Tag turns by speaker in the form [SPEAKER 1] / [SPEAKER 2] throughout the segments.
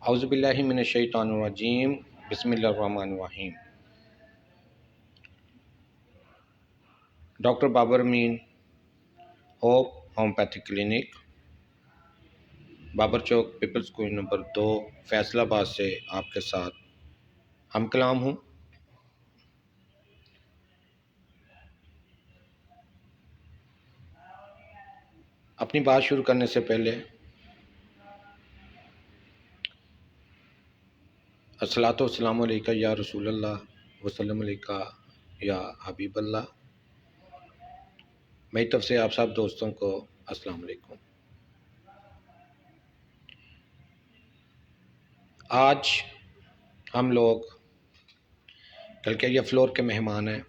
[SPEAKER 1] اعوذ باللہ من الشیطان الرجیم بسم اللہ الرحمن الرحیم۔ ڈاکٹر بابر امین، ہوپ ہومیوپیتھی کلینک، بابر چوک، پیپلز کوئی نمبر 2، فیصل آباد سے آپ کے ساتھ ہم کلام ہوں۔ اپنی بات شروع کرنے سے پہلے الصلاۃ والسلام علیکہ یا رسول اللہ وسلم علیکہ یا حبیب اللہ۔ میری طرف سے آپ سب دوستوں کو السلام علیکم۔ آج ہم لوگ کلکیریا فلور کے مہمان ہیں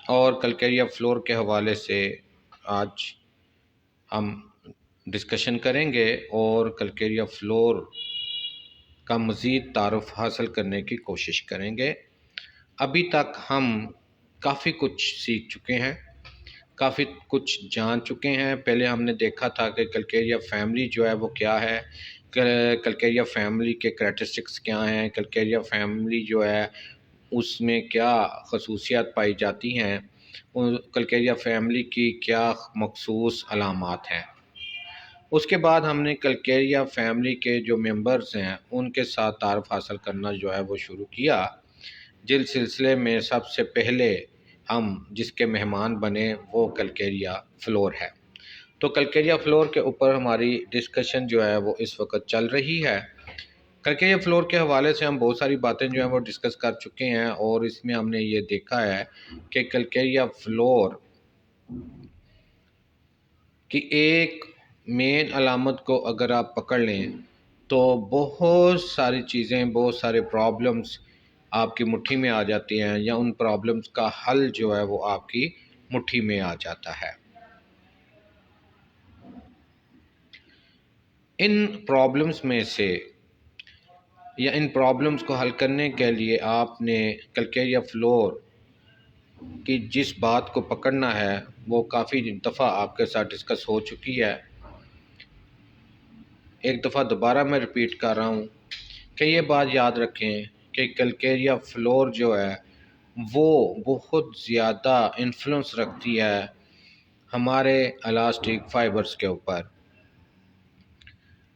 [SPEAKER 1] اور کلکیریا فلور کے حوالے سے آج ہم ڈسکشن کریں گے اور کلکیریا فلور کا مزید تعارف حاصل کرنے کی کوشش کریں گے۔ ابھی تک ہم کافی کچھ سیکھ چکے ہیں، کافی کچھ جان چکے ہیں۔ پہلے ہم نے دیکھا تھا کہ کلکیریا فیملی جو ہے وہ کیا ہے، کلکیریا فیملی کے کریکٹرسٹکس کیا ہیں، کلکیریا فیملی جو ہے اس میں کیا خصوصیات پائی جاتی ہیں، کلکیریا فیملی کی کیا مخصوص علامات ہیں۔ اس کے بعد ہم نے کلکیریا فیملی کے جو ممبرز ہیں ان کے ساتھ تعارف حاصل کرنا جو ہے وہ شروع کیا، جس سلسلے میں سب سے پہلے ہم جس کے مہمان بنے وہ کلکیریا فلور ہے۔ تو کلکیریا فلور کے اوپر ہماری ڈسکشن جو ہے وہ اس وقت چل رہی ہے۔ کلکیریا فلور کے حوالے سے ہم بہت ساری باتیں جو ہیں وہ ڈسکس کر چکے ہیں اور اس میں ہم نے یہ دیکھا ہے کہ کلکیریا فلور کی ایک مین علامت کو اگر آپ پکڑ لیں تو بہت ساری چیزیں، بہت سارے پرابلمز آپ کی مٹھی میں آ جاتی ہیں، یا ان پرابلمز کا حل جو ہے وہ آپ کی مٹھی میں آ جاتا ہے۔ ان پرابلمز میں سے یا ان پرابلمز کو حل کرنے کے لیے آپ نے کلکیریا فلور کی جس بات کو پکڑنا ہے وہ کافی دفعہ آپ کے ساتھ ڈسکس ہو چکی ہے۔ ایک دفعہ دوبارہ میں ریپیٹ کر رہا ہوں کہ یہ بات یاد رکھیں کہ کلکیریا فلور جو ہے وہ بہت زیادہ انفلوئنس رکھتی ہے ہمارے الاسٹک فائبرز کے اوپر۔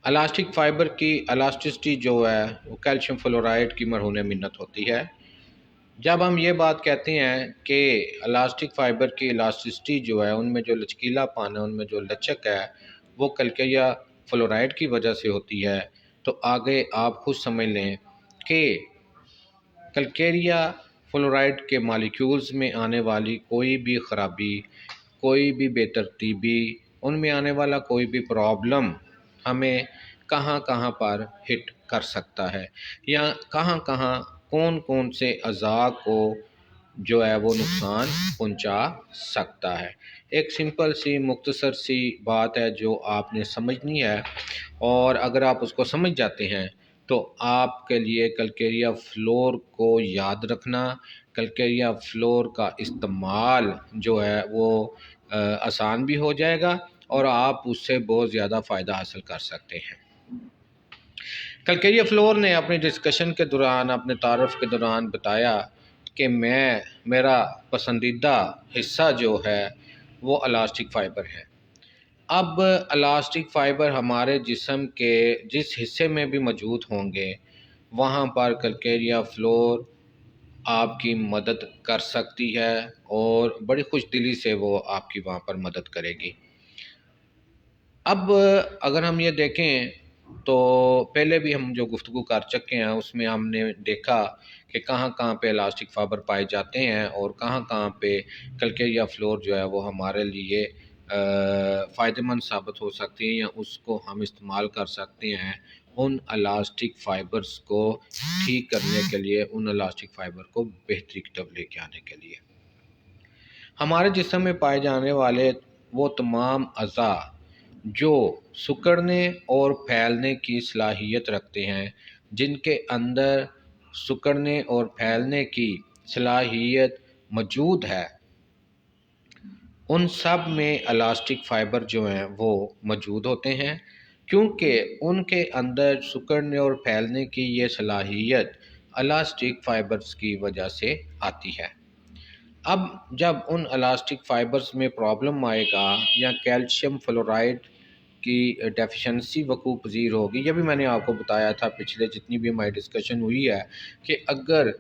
[SPEAKER 1] الاسٹک فائبر کی الاسٹسٹی جو ہے وہ کیلشیم فلورائڈ کی مرہون منت ہوتی ہے۔ جب ہم یہ بات کہتے ہیں کہ الاسٹک فائبر کی الاسٹسٹی جو ہے ان میں جو لچکیلا پن ہے، ان میں جو لچک ہے، وہ کلکیریا فلورائڈ کی وجہ سے ہوتی ہے، تو آگے آپ خود سمجھ لیں کہ کلکیریا فلورائڈ کے مالیکیولز میں آنے والی کوئی بھی خرابی، کوئی بھی بے ترتیبی، ان میں آنے والا کوئی بھی پرابلم ہمیں کہاں کہاں پر ہٹ کر سکتا ہے، یا کہاں کہاں کون کون سے اعضاء کو جو ہے وہ نقصان پہنچا سکتا ہے۔ ایک سمپل سی مختصر سی بات ہے جو آپ نے سمجھنی ہے، اور اگر آپ اس کو سمجھ جاتے ہیں تو آپ کے لیے کلکیریا فلور کو یاد رکھنا، کلکیریا فلور کا استعمال جو ہے وہ آسان بھی ہو جائے گا اور آپ اس سے بہت زیادہ فائدہ حاصل کر سکتے ہیں۔ کلکیریا فلور نے اپنی ڈسکشن کے دوران، اپنے تعارف کے دوران بتایا کہ میرا پسندیدہ حصہ جو ہے وہ الاسٹک فائبر ہے۔ اب الاسٹک فائبر ہمارے جسم کے جس حصے میں بھی موجود ہوں گے وہاں پر کلکیریا فلور آپ کی مدد کر سکتی ہے اور بڑی خوش دلی سے وہ آپ کی وہاں پر مدد کرے گی۔ اب اگر ہم یہ دیکھیں تو پہلے بھی ہم جو گفتگو کر چکے ہیں اس میں ہم نے دیکھا کہ کہاں کہاں پہ الاسٹک فائبر پائے جاتے ہیں اور کہاں کہاں پہ کلکیریا فلور جو ہے وہ ہمارے لیے فائدہ مند ثابت ہو سکتی ہیں، یا اس کو ہم استعمال کر سکتے ہیں ان الاسٹک فائبرز کو ٹھیک کرنے کے لیے، ان الاسٹک فائبر کو بہتری کی طرف لے کے آنے کے لیے۔ ہمارے جسم میں پائے جانے والے وہ تمام اعضاء جو سکڑنے اور پھیلنے کی صلاحیت رکھتے ہیں، جن کے اندر سکڑنے اور پھیلنے کی صلاحیت موجود ہے، ان سب میں الاسٹک فائبر جو ہیں وہ موجود ہوتے ہیں۔ کیونکہ ان کے اندر سکڑنے اور پھیلنے کی یہ صلاحیت الاسٹک فائبرز کی وجہ سے آتی ہے۔ اب جب ان الاسٹک فائبرز میں پرابلم آئے گا یا کیلشیم فلورائڈ کی ڈیفیشنسی وقوع پذیر ہوگی، یہ بھی میں نے آپ کو بتایا تھا پچھلے جتنی بھی ہماری ڈسکشن ہوئی ہے کہ اگر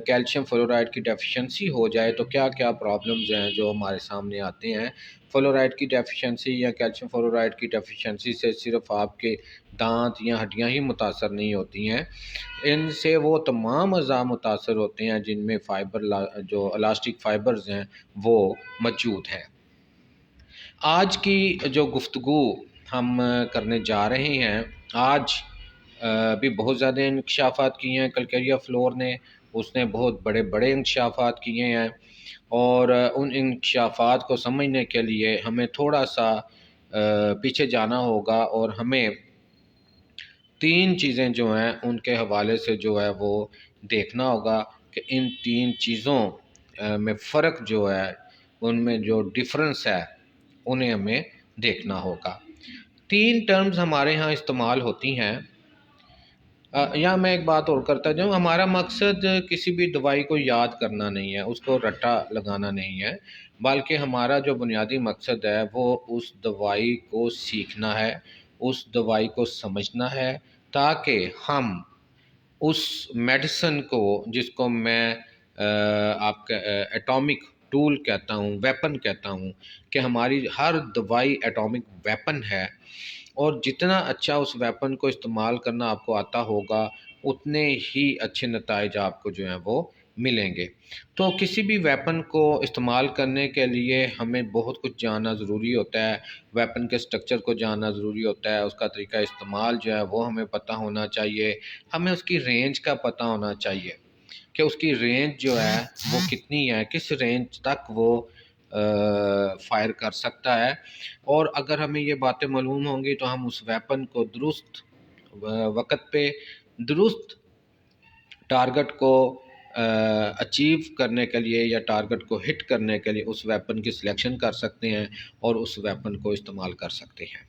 [SPEAKER 1] کیلشیم فلورائڈ کی ڈیفیشنسی ہو جائے تو کیا کیا پرابلمز ہیں جو ہمارے سامنے آتے ہیں۔ فلورائڈ کی ڈیفیشنسی یا کیلشیم فلورائڈ کی ڈیفیشنسی سے صرف آپ کے دانت یا ہڈیاں ہی متاثر نہیں ہوتی ہیں، ان سے وہ تمام اعضاء متاثر ہوتے ہیں جن میں جو الاسٹک فائبرز ہیں وہ موجود ہیں۔ آج کی جو گفتگو ہم کرنے جا رہے ہیں، آج بھی بہت زیادہ انکشافات کیے ہیں کلکیریا فلور نے، اس نے بہت بڑے بڑے انکشافات کیے ہیں، اور ان انکشافات کو سمجھنے کے لیے ہمیں تھوڑا سا پیچھے جانا ہوگا، اور ہمیں 3 چیزیں جو ہیں ان کے حوالے سے جو ہے وہ دیکھنا ہوگا کہ ان 3 چیزوں میں فرق جو ہے، ان میں جو ڈفرنس ہے انہیں ہمیں دیکھنا ہوگا۔ 3 ٹرمز ہمارے ہاں استعمال ہوتی ہیں۔ یا میں ایک بات اور کرتا جاؤں، ہمارا مقصد کسی بھی دوائی کو یاد کرنا نہیں ہے، اس کو رٹا لگانا نہیں ہے، بلکہ ہمارا جو بنیادی مقصد ہے وہ اس دوائی کو سیکھنا ہے، اس دوائی کو سمجھنا ہے، تاکہ ہم اس میڈیسن کو، جس کو میں آپ کا ایٹامک ٹول کہتا ہوں، ویپن کہتا ہوں، کہ ہماری ہر دوائی ایٹامک ویپن ہے، اور جتنا اچھا اس ویپن کو استعمال کرنا آپ کو آتا ہوگا اتنے ہی اچھے نتائج آپ کو جو ہیں وہ ملیں گے۔ تو کسی بھی ویپن کو استعمال کرنے کے لیے ہمیں بہت کچھ جاننا ضروری ہوتا ہے، ویپن کے سٹرکچر کو جاننا ضروری ہوتا ہے، اس کا طریقہ استعمال جو ہے وہ ہمیں پتہ ہونا چاہیے، ہمیں اس کی رینج کا پتہ ہونا چاہیے کہ اس کی رینج جو ہے وہ کتنی ہے، کس رینج تک وہ فائر کر سکتا ہے، اور اگر ہمیں یہ باتیں معلوم ہوں گی تو ہم اس ویپن کو درست وقت پہ درست ٹارگٹ کو اچیو کرنے کے لیے یا ٹارگٹ کو ہٹ کرنے کے لیے اس ویپن کی سلیکشن کر سکتے ہیں اور اس ویپن کو استعمال کر سکتے ہیں۔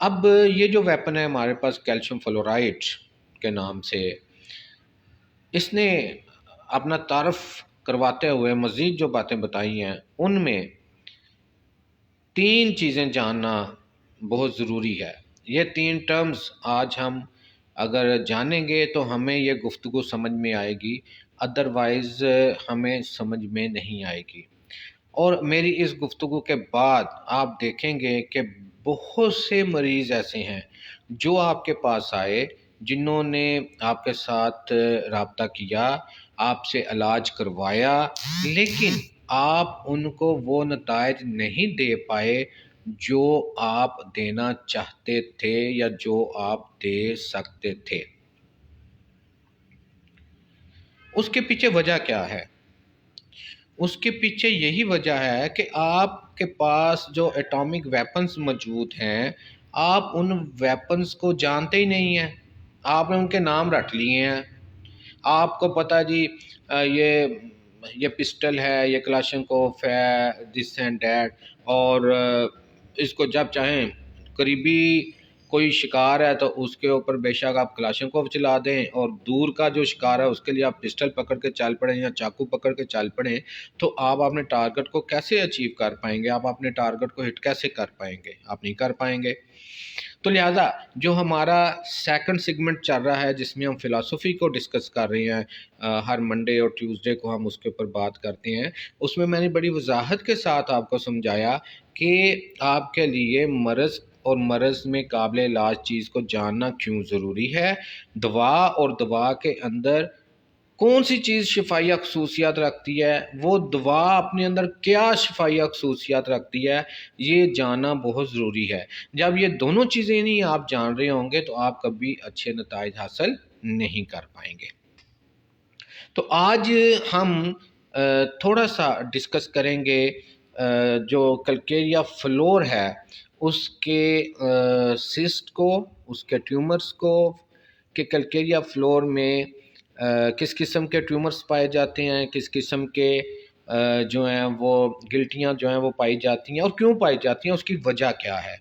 [SPEAKER 1] اب یہ جو ویپن ہے ہمارے پاس کیلشیم فلورائڈ کے نام سے، اس نے اپنا تعارف کرواتے ہوئے مزید جو باتیں بتائی ہیں ان میں 3 چیزیں جاننا بہت ضروری ہے۔ یہ 3 ٹرمز آج ہم اگر جانیں گے تو ہمیں یہ گفتگو سمجھ میں آئے گی، ادروائز ہمیں سمجھ میں نہیں آئے گی۔ اور میری اس گفتگو کے بعد آپ دیکھیں گے کہ بہت سے مریض ایسے ہیں جو آپ کے پاس آئے، جنہوں نے آپ کے ساتھ رابطہ کیا، آپ سے علاج کروایا، لیکن آپ ان کو وہ نتائج نہیں دے پائے جو آپ دینا چاہتے تھے یا جو آپ دے سکتے تھے۔ اس کے پیچھے وجہ کیا ہے؟ اس کے پیچھے یہی وجہ ہے کہ آپ کے پاس جو ایٹامک ویپنز موجود ہیں، آپ ان ویپنز کو جانتے ہی نہیں ہیں، آپ نے ان کے نام رٹ لیے ہیں۔ آپ کو پتہ جی یہ پسٹل ہے، یہ کلاشنکوف ہے، دس اینڈ دیٹ، اور اس کو جب چاہیں قریبی کوئی شکار ہے تو اس کے اوپر بے شک آپ کلاشنکوف چلا دیں، اور دور کا جو شکار ہے اس کے لیے آپ پسٹل پکڑ کے چل پڑیں یا چاقو پکڑ کے چل پڑیں، تو آپ اپنے ٹارگٹ کو کیسے اچیو کر پائیں گے؟ آپ اپنے ٹارگٹ کو ہٹ کیسے کر پائیں گے؟ آپ نہیں کر پائیں گے۔ تو لہٰذا جو ہمارا سیکنڈ سیگمنٹ چل رہا ہے جس میں ہم فلاسفی کو ڈسکس کر رہے ہیں، ہر منڈے اور ٹیوزڈے کو ہم اس کے اوپر بات کرتے ہیں، اس میں میں نے بڑی وضاحت کے ساتھ آپ کو سمجھایا کہ آپ کے لیے مرض اور مرض میں قابل علاج چیز کو جاننا کیوں ضروری ہے، دوا اور دوا کے اندر کون سی چیز شفائیہ خصوصیات رکھتی ہے، وہ دوا اپنے اندر کیا شفائیہ خصوصیات رکھتی ہے، یہ جاننا بہت ضروری ہے۔ جب یہ دونوں چیزیں نہیں آپ جان رہے ہوں گے تو آپ کبھی اچھے نتائج حاصل نہیں کر پائیں گے۔ تو آج ہم تھوڑا سا ڈسکس کریں گے جو کلکیریا فلور ہے اس کے سسٹ کو، اس کے ٹیومرز کو، کہ کلکیریا فلور میں کس قسم کے ٹیومرز پائے جاتے ہیں، کس قسم کے جو ہیں وہ گلٹیاں جو ہیں وہ پائی جاتی ہیں، اور کیوں پائی جاتی ہیں، اس کی وجہ کیا ہے،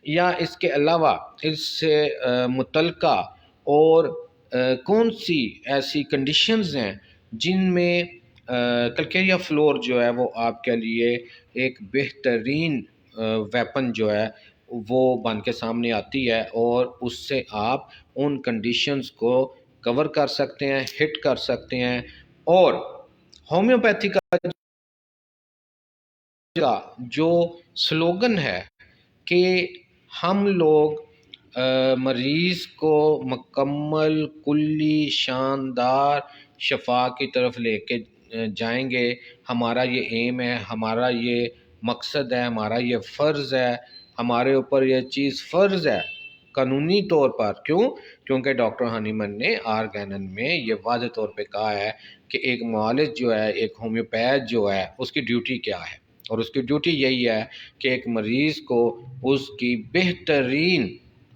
[SPEAKER 1] یا اس کے علاوہ اس سے متعلقہ اور کون سی ایسی کنڈیشنز ہیں جن میں کلکیریا فلور جو ہے وہ آپ کے لیے ایک بہترین ویپن جو ہے وہ بن کے سامنے آتی ہے، اور اس سے آپ ان کنڈیشنز کو کور کر سکتے ہیں، ہٹ کر سکتے ہیں۔ اور ہومیوپیتھی کا جو سلوگن ہے کہ ہم لوگ مریض کو مکمل کلی شاندار شفا کی طرف لے کے جائیں گے، ہمارا یہ ایم ہے، ہمارا یہ مقصد ہے، ہمارا یہ فرض ہے، ہمارے اوپر یہ چیز فرض ہے قانونی طور پر۔ کیونکہ ڈاکٹر ہانیمن نے آرگینن میں یہ واضح طور پہ کہا ہے کہ ایک معالج جو ہے، ایک ہومیوپیتھ جو ہے، اس کی ڈیوٹی کیا ہے، اور اس کی ڈیوٹی یہی ہے کہ ایک مریض کو اس کی بہترین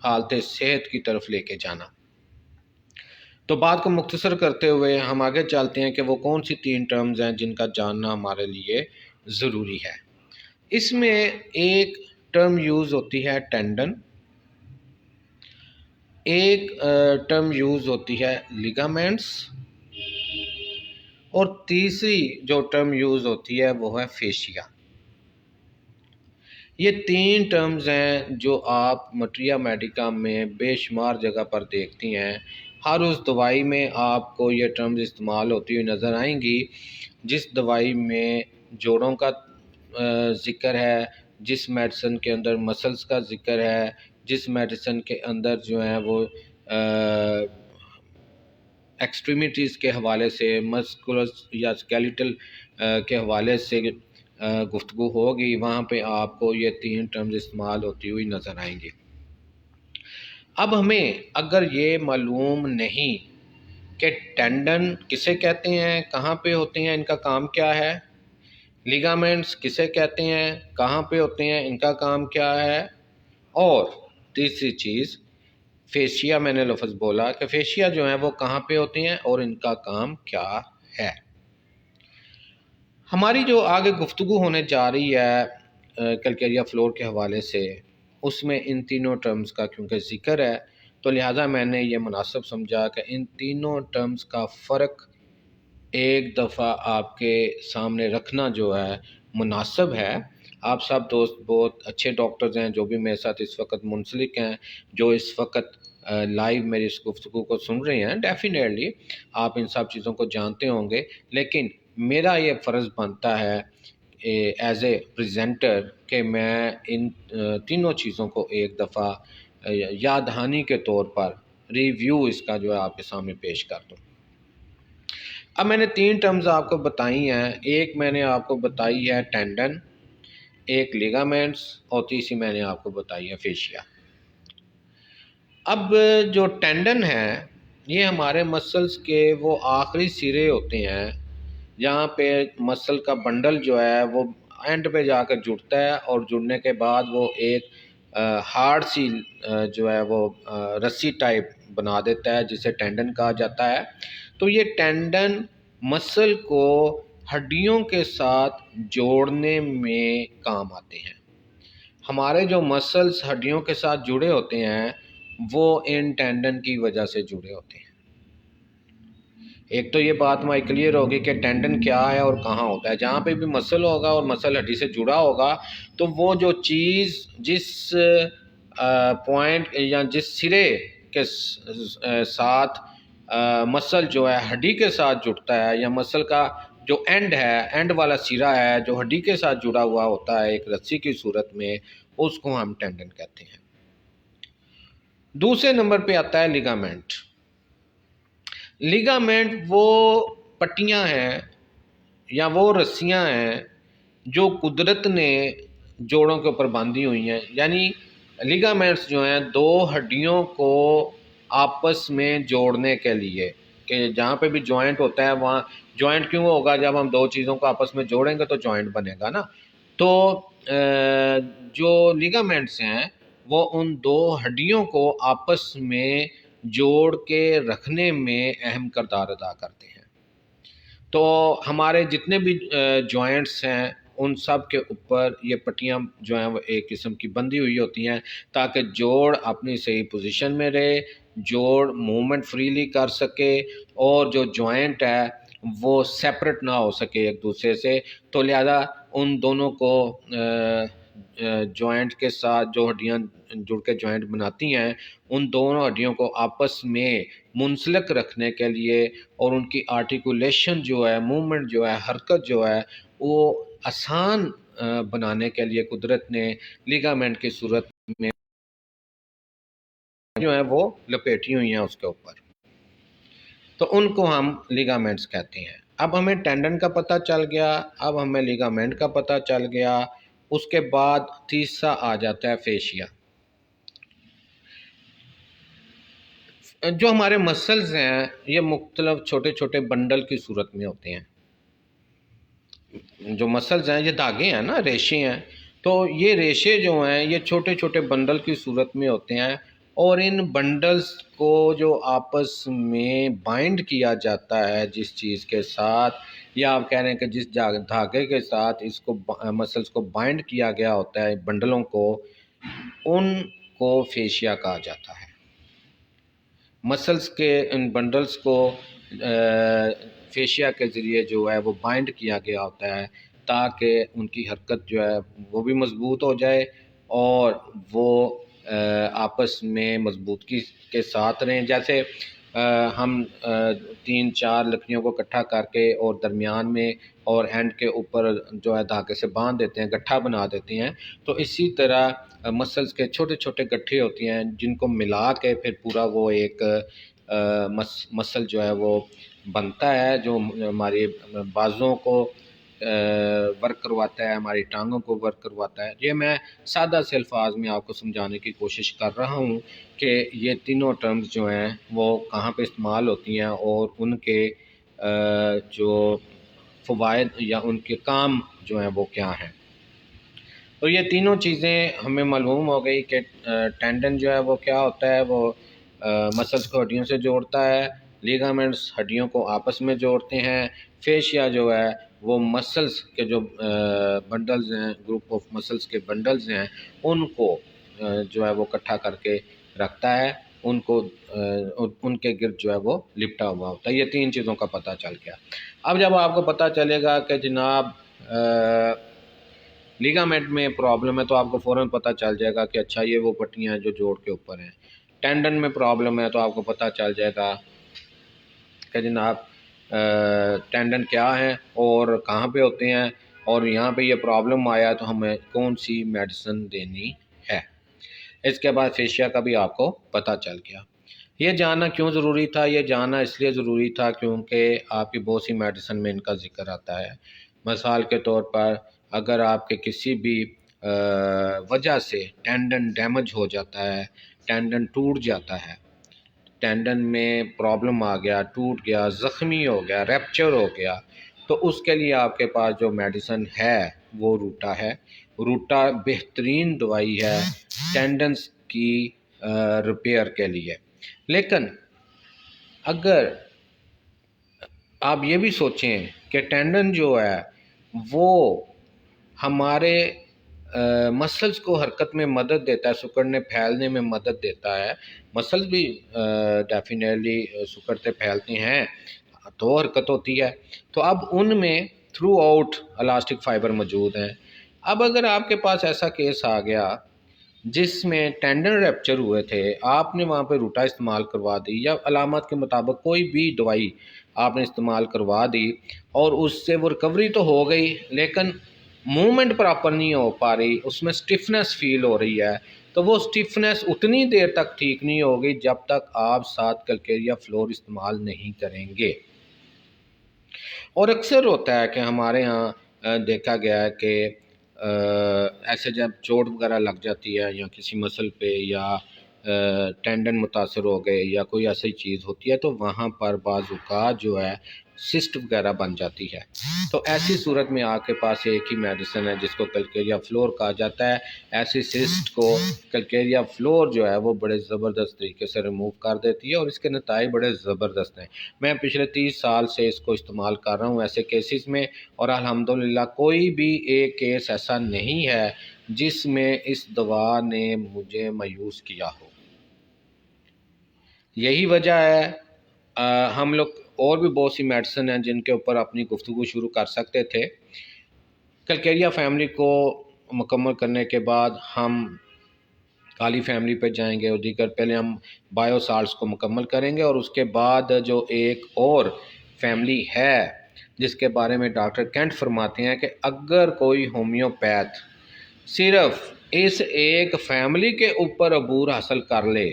[SPEAKER 1] حالت صحت کی طرف لے کے جانا۔ تو بات کو مختصر کرتے ہوئے ہم آگے چلتے ہیں کہ وہ کون سی 3 ٹرمز ہیں جن کا جاننا ہمارے لیے ضروری ہے۔ اس میں ایک ٹرم یوز ہوتی ہے ٹینڈن، ایک ٹرم یوز ہوتی ہے لیگامنٹس، اور تیسری جو ٹرم یوز ہوتی ہے وہ ہے فیشیا۔ یہ 3 ٹرمز ہیں جو آپ مٹریا میڈیکا میں بے شمار جگہ پر دیکھتی ہیں۔ ہر اس دوائی میں آپ کو یہ ٹرمز استعمال ہوتی ہوئی نظر آئیں گی جس دوائی میں جوڑوں کا ذکر ہے، جس میڈیسن کے اندر مسلز کا ذکر ہے، جس میڈیسن کے اندر جو ہیں وہ ایکسٹریمیٹیز کے حوالے سے، مسکولر یا اسکیلیٹل کے حوالے سے گفتگو ہوگی، وہاں پہ آپ کو یہ 3 ٹرمز استعمال ہوتی ہوئی نظر آئیں گے۔ اب ہمیں اگر یہ معلوم نہیں کہ ٹینڈن کسے کہتے ہیں، کہاں پہ ہوتے ہیں، ان کا کام کیا ہے، لیگامنٹس کسے کہتے ہیں، کہاں پہ ہوتے ہیں، ان کا کام کیا ہے، اور تیسری چیز فیشیا، میں نے لفظ بولا کہ فیشیا جو ہیں وہ کہاں پہ ہوتے ہیں اور ان کا کام کیا ہے۔ ہماری جو آگے گفتگو ہونے جا رہی ہے کلکیریا فلور کے حوالے سے، اس میں ان تینوں ٹرمز کا کیونکہ ذکر ہے، تو لہٰذا میں نے یہ مناسب سمجھا کہ ان تینوں ٹرمز کا فرق ایک دفعہ آپ کے سامنے رکھنا جو ہے مناسب ہے۔ آپ سب دوست بہت اچھے ڈاکٹرز ہیں جو بھی میرے ساتھ اس وقت منسلک ہیں، جو اس وقت لائیو میری اس گفتگو کو سن رہے ہیں، ڈیفینیٹلی آپ ان سب چیزوں کو جانتے ہوں گے، لیکن میرا یہ فرض بنتا ہے ایز اے پریزنٹر کہ میں ان تینوں چیزوں کو ایک دفعہ یاد دہانی کے طور پر ریویو اس کا جو ہے آپ کے سامنے پیش کر دوں۔ اب میں نے 3 ٹرمز آپ کو بتائی ہیں، ایک میں نے آپ کو بتائی ہے ٹینڈن، ایک لیگامنٹس، اور تیسری میں نے آپ کو بتائی ہے فیشیا۔ اب جو ٹینڈن ہے یہ ہمارے مسلز کے وہ آخری سرے ہوتے ہیں جہاں پہ مسل کا بنڈل جو ہے وہ اینڈ پہ جا کر جڑتا ہے، اور جڑنے کے بعد وہ ایک ہارڈ سی جو ہے وہ رسی ٹائپ بنا دیتا ہے جسے ٹینڈن کہا جاتا ہے۔ تو یہ ٹینڈن مسل کو ہڈیوں کے ساتھ جوڑنے میں کام آتے ہیں۔ ہمارے جو مسلز ہڈیوں کے ساتھ جڑے ہوتے ہیں وہ ان ٹینڈن کی وجہ سے جڑے ہوتے ہیں۔ ایک تو یہ بات ہماری کلیئر ہوگی کہ ٹینڈن کیا ہے اور کہاں ہوتا ہے۔ جہاں پہ بھی مسل ہوگا اور مسل ہڈی سے جڑا ہوگا تو وہ جو چیز جس پوائنٹ یا جس سرے کے ساتھ مسل جو ہے ہڈی کے ساتھ جڑتا ہے، یا مسل کا جو اینڈ ہے، اینڈ والا سرا ہے جو ہڈی کے ساتھ جڑا ہوا ہوتا ہے ایک رسی کی صورت میں، اس کو ہم ٹینڈن کہتے ہیں۔ دوسرے نمبر پہ آتا ہے لیگامنٹ۔ لیگامنٹ وہ پٹیاں ہیں یا وہ رسیاں ہیں جو قدرت نے جوڑوں کے اوپر باندھی ہوئی ہیں، یعنی لیگامنٹس جو ہیں 2 ہڈیوں کو آپس میں جوڑنے کے لیے، کہ جہاں پہ بھی جوائنٹ ہوتا ہے وہاں جوائنٹ کیوں ہوگا، جب ہم 2 چیزوں کو آپس میں جوڑیں گے تو جوائنٹ بنے گا نا۔ تو جو لیگامنٹس ہیں وہ ان 2 ہڈیوں کو آپس میں جوڑ کے رکھنے میں اہم کردار ادا کرتے ہیں۔ تو ہمارے جتنے بھی جوائنٹس ہیں ان سب کے اوپر یہ پٹیاں جو ہیں وہ ایک قسم کی بندھی ہوئی ہوتی ہیں تاکہ جوڑ اپنی صحیح پوزیشن میں رہے، جوڑ موومنٹ فریلی کر سکے، اور جو جوائنٹ ہے وہ سیپریٹ نہ ہو سکے ایک دوسرے سے۔ تو لہذا ان دونوں کو جوائنٹ کے ساتھ جو ہڈیاں جڑ کے جوائنٹ بناتی ہیں ان دونوں ہڈیوں کو آپس میں منسلک رکھنے کے لیے اور ان کی آرٹیکولیشن جو ہے، موومنٹ جو ہے، حرکت جو ہے وہ آسان بنانے کے لیے قدرت نے لیگامنٹ کی صورت میں جو ہے وہ لپیٹی ہوئی ہیں اس کے اوپر، تو ان کو ہم لیگامنٹس کہتے ہیں۔ اب ہمیں ٹینڈن کا پتہ چل گیا، اب ہمیں لیگامنٹ کا پتہ چل گیا، اس کے بعد تیسرا آ جاتا ہے فیشیا۔ جو ہمارے مسلز ہیں یہ مختلف چھوٹے چھوٹے بنڈل کی صورت میں ہوتے ہیں۔ جو مسلز ہیں یہ دھاگے ہیں نا، ریشے ہیں، تو یہ ریشے جو ہیں یہ چھوٹے چھوٹے بنڈل کی صورت میں ہوتے ہیں، اور ان بنڈلز کو جو آپس میں بائنڈ کیا جاتا ہے جس چیز کے ساتھ، یا آپ کہہ رہے ہیں کہ جس دھاگے کے ساتھ اس کو مسلز کو بائنڈ کیا گیا ہوتا ہے بنڈلوں کو، ان کو فیشیا کہا جاتا ہے۔ مسلز کے ان بنڈلز کو فیشیا کے ذریعے جو ہے وہ بائنڈ کیا گیا ہوتا ہے تاکہ ان کی حرکت جو ہے وہ بھی مضبوط ہو جائے اور وہ آپس میں مضبوطی کے ساتھ رہیں۔ جیسے ہم 3-4 لکڑیوں کو اکٹھا کر کے اور درمیان میں اور اینڈ کے اوپر جو ہے دھاگے سے باندھ دیتے ہیں، گٹھا بنا دیتے ہیں، تو اسی طرح مسلز کے چھوٹے چھوٹے گٹھے ہوتے ہیں جن کو ملا کے پھر پورا وہ ایک مسل جو ہے وہ بنتا ہے، جو ہماری بازوں کو ورک کرواتا ہے، ہماری ٹانگوں کو ورک کرواتا ہے۔ یہ میں سادہ سے الفاظ میں آپ کو سمجھانے کی کوشش کر رہا ہوں کہ یہ تینوں ٹرمز جو ہیں وہ کہاں پہ استعمال ہوتی ہیں اور ان کے جو فوائد یا ان کے کام جو ہیں وہ کیا ہیں۔ تو یہ تینوں چیزیں ہمیں معلوم ہو گئی کہ ٹینڈن جو ہے وہ کیا ہوتا ہے، وہ مسلز کو ہڈیوں سے جوڑتا ہے، لیگامنٹس ہڈیوں کو آپس میں جوڑتے ہیں، فیشیا جو ہے وہ مسلز کے جو بنڈلز ہیں، گروپ آف مسلز کے بنڈلز ہیں، ان کو جو ہے وہ اکٹھا کر کے رکھتا ہے، ان کو ان کے گرد جو ہے وہ لپٹا ہوا ہوتا ہے۔ یہ تین چیزوں کا پتہ چل گیا۔ اب جب آپ کو پتہ چلے گا کہ جناب لیگامنٹ میں پرابلم ہے تو آپ کو فوراً پتہ چل جائے گا کہ اچھا یہ وہ پٹیاں ہیں جو جوڑ کے اوپر ہیں۔ ٹینڈن میں پرابلم ہے تو آپ کو پتہ چل جائے گا کہ جناب ٹینڈن کیا ہے اور کہاں پہ ہوتے ہیں، اور یہاں پہ یہ پرابلم آیا تو ہمیں کون سی میڈیسن دینی ہے۔ اس کے بعد فیشیا کا بھی آپ کو پتہ چل گیا۔ یہ جاننا کیوں ضروری تھا؟ یہ جاننا اس لیے ضروری تھا کیونکہ آپ کی بہت سی میڈیسن میں ان کا ذکر آتا ہے۔ مثال کے طور پر اگر آپ کے کسی بھی وجہ سے ٹینڈن ڈیمیج ہو جاتا ہے، ٹینڈن ٹوٹ جاتا ہے، ٹینڈن میں پرابلم آ گیا، ٹوٹ گیا، زخمی ہو گیا، ریپچر ہو گیا، تو اس کے لیے آپ کے پاس جو میڈیسن ہے وہ روٹا ہے۔ روٹا بہترین دوائی ہے ٹینڈنز کی ریپیئر کے لیے۔ لیکن اگر آپ یہ بھی سوچیں کہ ٹینڈن جو ہے وہ ہمارے مسلز کو حرکت میں مدد دیتا ہے، سکڑنے پھیلنے میں مدد دیتا ہے، مسلز بھی ڈیفینیٹلی سکڑتے پھیلتے ہیں تو حرکت ہوتی ہے، تو اب ان میں تھرو آؤٹ الاسٹک فائبر موجود ہیں۔ اب اگر آپ کے پاس ایسا کیس آ گیا جس میں ٹینڈن ریپچر ہوئے تھے، آپ نے وہاں پہ روٹا استعمال کروا دی یا علامات کے مطابق کوئی بھی دوائی آپ نے استعمال کروا دی اور اس سے وہ ریکوری تو ہو گئی لیکن موومنٹ پراپر نہیں ہو پا رہی، اس میں سٹفنس فیل ہو رہی ہے، تو وہ سٹفنس اتنی دیر تک ٹھیک نہیں ہوگی جب تک آپ 7 کلکیریا فلور استعمال نہیں کریں گے۔ اور اکثر ہوتا ہے کہ ہمارے ہاں دیکھا گیا ہے کہ ایسے جب چوٹ وغیرہ لگ جاتی ہے یا کسی مسل پہ یا ٹینڈن متاثر ہو گئے یا کوئی ایسی چیز ہوتی ہے تو وہاں پر بعض اوقات جو ہے سسٹ وغیرہ بن جاتی ہے. تو ایسی صورت میں آپ کے پاس ایک ہی میڈیسن ہے جس کو کلکیریا فلور کہا جاتا ہے. ایسی سسٹ کو کلکیریا فلور جو ہے وہ بڑے زبردست طریقے سے ریموو کر دیتی ہے اور اس کے نتائج بڑے زبردست ہیں. میں پچھلے 30 سال سے اس کو استعمال کر رہا ہوں ایسے کیسز میں، اور الحمدللہ کوئی بھی ایک کیس ایسا نہیں ہے جس میں اس دوا نے مجھے مایوس کیا ہو. یہی وجہ ہے ہم لوگ اور بھی بہت سی میڈیسن ہیں جن کے اوپر اپنی گفتگو شروع کر سکتے تھے. کلکیریا فیملی کو مکمل کرنے کے بعد ہم کالی فیملی پہ جائیں گے اور دیگر پہلے ہم بایو سالٹس کو مکمل کریں گے، اور اس کے بعد جو ایک اور فیملی ہے جس کے بارے میں ڈاکٹر کینٹ فرماتے ہیں کہ اگر کوئی ہومیوپیتھ صرف اس ایک فیملی کے اوپر عبور حاصل کر لے،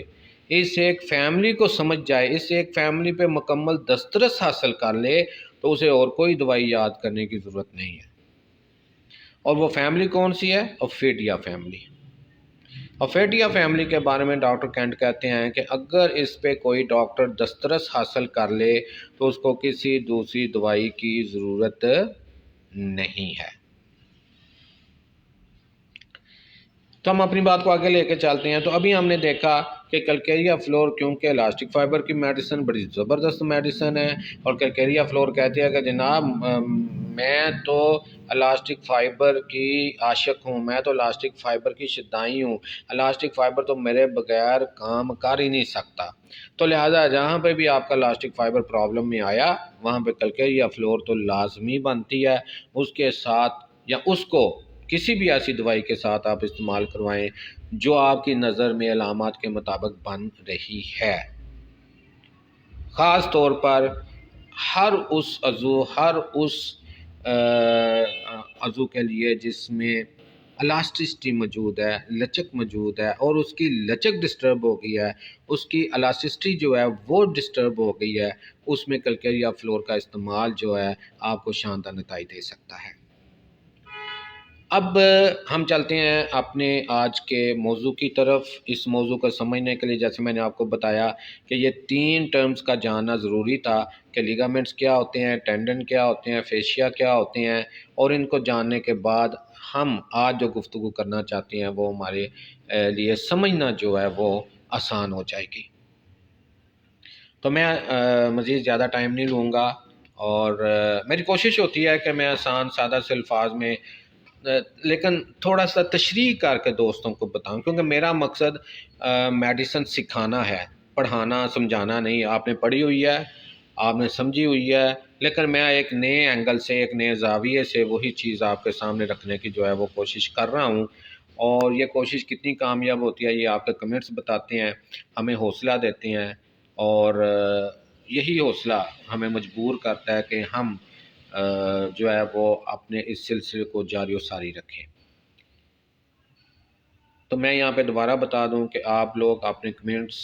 [SPEAKER 1] اس ایک فیملی کو سمجھ جائے، اس ایک فیملی پہ مکمل دسترس حاصل کر لے، تو اسے اور کوئی دوائی یاد کرنے کی ضرورت نہیں ہے. اور وہ فیملی کون سی ہے؟ اوفیڈیا فیملی. اوفیڈیا فیملی کے بارے میں ڈاکٹر کینٹ کہتے ہیں کہ اگر اس پہ کوئی ڈاکٹر دسترس حاصل کر لے تو اس کو کسی دوسری دوائی کی ضرورت نہیں ہے. تو ہم اپنی بات کو آگے لے کے چلتے ہیں. تو ابھی ہم نے دیکھا کہ کلکیریا فلور کیونکہ الاسٹک فائبر کی میڈیسن بڑی زبردست میڈیسن ہے، اور کلکیریا فلور کہتے ہیں کہ جناب میں تو الاسٹک فائبر کی عاشق ہوں، میں تو الاسٹک فائبر کی شدائی ہوں، الاسٹک فائبر تو میرے بغیر کام کر ہی نہیں سکتا. تو لہٰذا جہاں پہ بھی آپ کا الاسٹک فائبر پرابلم میں آیا وہاں پہ کلکیریا فلور تو لازمی بنتی ہے. اس کے ساتھ یا اس کو کسی بھی ایسی دوائی کے ساتھ آپ استعمال کروائیں جو آپ کی نظر میں علامات کے مطابق بن رہی ہے. خاص طور پر ہر اس عضو کے لیے جس میں الاسٹسٹی موجود ہے، لچک موجود ہے، اور اس کی لچک ڈسٹرب ہو گئی ہے، اس کی الاسٹسٹی جو ہے وہ ڈسٹرب ہو گئی ہے، اس میں کلکیریا فلور کا استعمال جو ہے آپ کو شاندار نتائج دے سکتا ہے. اب ہم چلتے ہیں اپنے آج کے موضوع کی طرف. اس موضوع کو سمجھنے کے لیے جیسے میں نے آپ کو بتایا کہ یہ 3 ٹرمز کا جاننا ضروری تھا کہ لیگامنٹس کیا ہوتے ہیں، ٹینڈن کیا ہوتے ہیں، فیشیا کیا ہوتے ہیں، اور ان کو جاننے کے بعد ہم آج جو گفتگو کرنا چاہتے ہیں وہ ہمارے لیے سمجھنا جو ہے وہ آسان ہو جائے گی. تو میں مزید زیادہ ٹائم نہیں لوں گا، اور میری کوشش ہوتی ہے کہ میں آسان سادہ سے الفاظ میں لیکن تھوڑا سا تشریح کر کے دوستوں کو بتاؤں، کیونکہ میرا مقصد میڈیسن سکھانا ہے، پڑھانا سمجھانا نہیں. آپ نے پڑھی ہوئی ہے، آپ نے سمجھی ہوئی ہے، لیکن میں ایک نئے اینگل سے، ایک نئے زاویے سے وہی چیز آپ کے سامنے رکھنے کی جو ہے وہ کوشش کر رہا ہوں. اور یہ کوشش کتنی کامیاب ہوتی ہے یہ آپ کے کمنٹس بتاتے ہیں، ہمیں حوصلہ دیتے ہیں، اور یہی حوصلہ ہمیں مجبور کرتا ہے کہ ہم جو ہے وہ اپنے اس سلسلے کو جاری و ساری رکھیں. تو میں یہاں پہ دوبارہ بتا دوں کہ آپ لوگ اپنے کمنٹس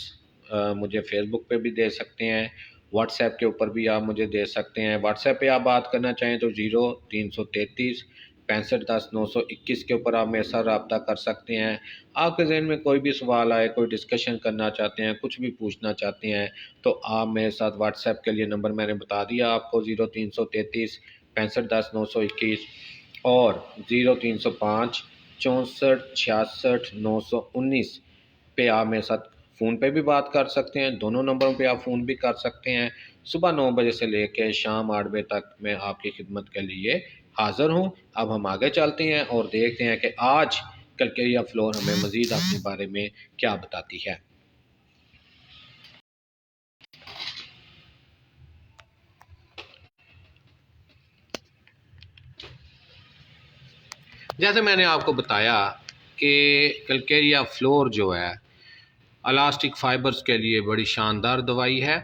[SPEAKER 1] مجھے فیس بک پہ بھی دے سکتے ہیں، واٹس ایپ کے اوپر بھی آپ مجھے دے سکتے ہیں. واٹس ایپ پہ آپ بات کرنا چاہیں تو 0333 6510 921 کے اوپر آپ میرے ساتھ رابطہ کر سکتے ہیں. آپ کے ذہن میں کوئی بھی سوال آئے، کوئی ڈسکشن کرنا چاہتے ہیں، کچھ بھی پوچھنا چاہتے ہیں تو آپ میرے ساتھ واٹس ایپ کے لیے نمبر میں نے بتا دیا آپ کو 0333 6510 921 اور 0305 64 66 919 پہ آپ میرے ساتھ فون پہ بھی بات کر سکتے ہیں. دونوں نمبروں پہ آپ فون بھی کر سکتے ہیں. صبح 9 بجے سے لے کے شام 8 بجے تک میں آپ کی خدمت کے لیے حاضر ہوں. اب ہم آگے چلتے ہیں اور دیکھتے ہیں کہ آج کلکیریا فلور ہمیں مزید اپنے بارے میں کیا بتاتی ہے. جیسے میں نے آپ کو بتایا کہ کلکیریا فلور جو ہے الاسٹک فائبرز کے لیے بڑی شاندار دوائی ہے،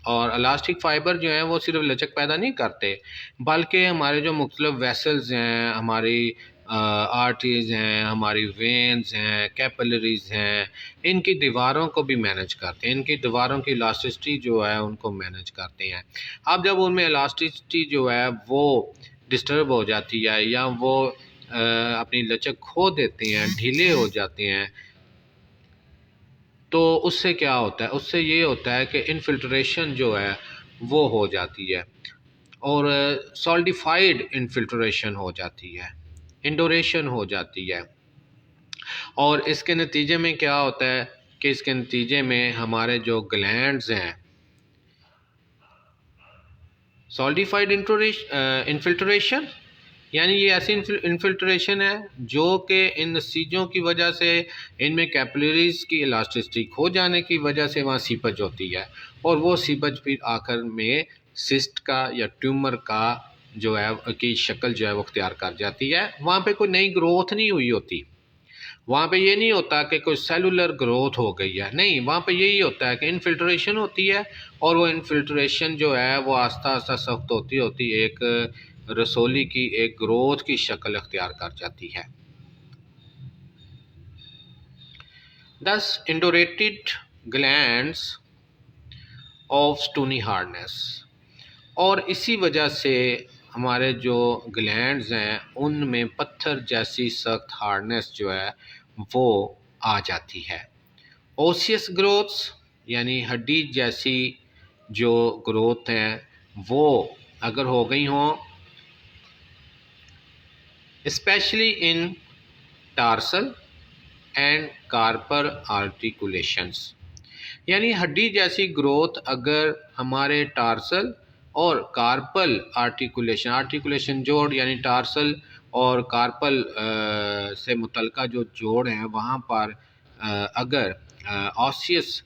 [SPEAKER 1] اور الاسٹک فائبر جو ہیں وہ صرف لچک پیدا نہیں کرتے بلکہ ہمارے جو مختلف ویسلز ہیں، ہماری آرٹریز ہیں، ہماری وینز ہیں، کیپلریز ہیں، ان کی دیواروں کو بھی مینج کرتے ہیں، ان کی دیواروں کی الاسٹسٹی جو ہے ان کو مینج کرتے ہیں. اب جب ان میں الاسٹسٹی جو ہے وہ ڈسٹرب ہو جاتی ہے یا وہ اپنی لچک کھو دیتے ہیں، ڈھیلے ہو جاتے ہیں، تو اس سے کیا ہوتا ہے، اس سے یہ ہوتا ہے کہ انفلٹریشن جو ہے وہ ہو جاتی ہے، اور سالڈیفائڈ انفلٹریشن ہو جاتی ہے، انڈوریشن ہو جاتی ہے، اور اس کے نتیجے میں کیا ہوتا ہے کہ اس کے نتیجے میں ہمارے جو گلینڈز ہیں، سالڈیفائڈ انفلٹریشن یعنی یہ ایسی انفلٹریشن ہے جو کہ ان نتیجوں کی وجہ سے ان میں کیپلریز کی الاسٹسٹی کھو جانے کی وجہ سے وہاں سیپج ہوتی ہے، اور وہ سیپج پھر آخر میں سسٹ کا یا ٹیومر کا جو ہے کی شکل جو ہے وہ اختیار کر جاتی ہے۔ وہاں پہ کوئی نئی گروتھ نہیں ہوئی ہوتی، وہاں پہ یہ نہیں ہوتا کہ کوئی سیلولر گروتھ ہو گئی ہے، نہیں، وہاں پہ یہی ہوتا ہے کہ انفلٹریشن ہوتی ہے، اور وہ انفلٹریشن جو ہے وہ آہستہ آہستہ سخت ہوتی ہوتی ایک رسولی کی ایک گروتھ کی شکل اختیار کر جاتی ہے۔ Thus indurated glands of stony hardness، اور اسی وجہ سے ہمارے جو گلینڈز ہیں ان میں پتھر جیسی سخت ہارڈنس جو ہے وہ آ جاتی ہے۔ اوسیس گروتھس یعنی ہڈی جیسی جو گروتھ ہیں وہ اگر ہو گئی ہوں، اسپیشلی ان ٹارسل اینڈ کارپل آرٹیکولیشنس، یعنی ہڈی جیسی گروتھ اگر ہمارے ٹارسل اور کارپل آرٹیکولیشن جوڑ یعنی ٹارسل اور کارپل سے متعلقہ جو جوڑ ہیں وہاں پر اگر آسیس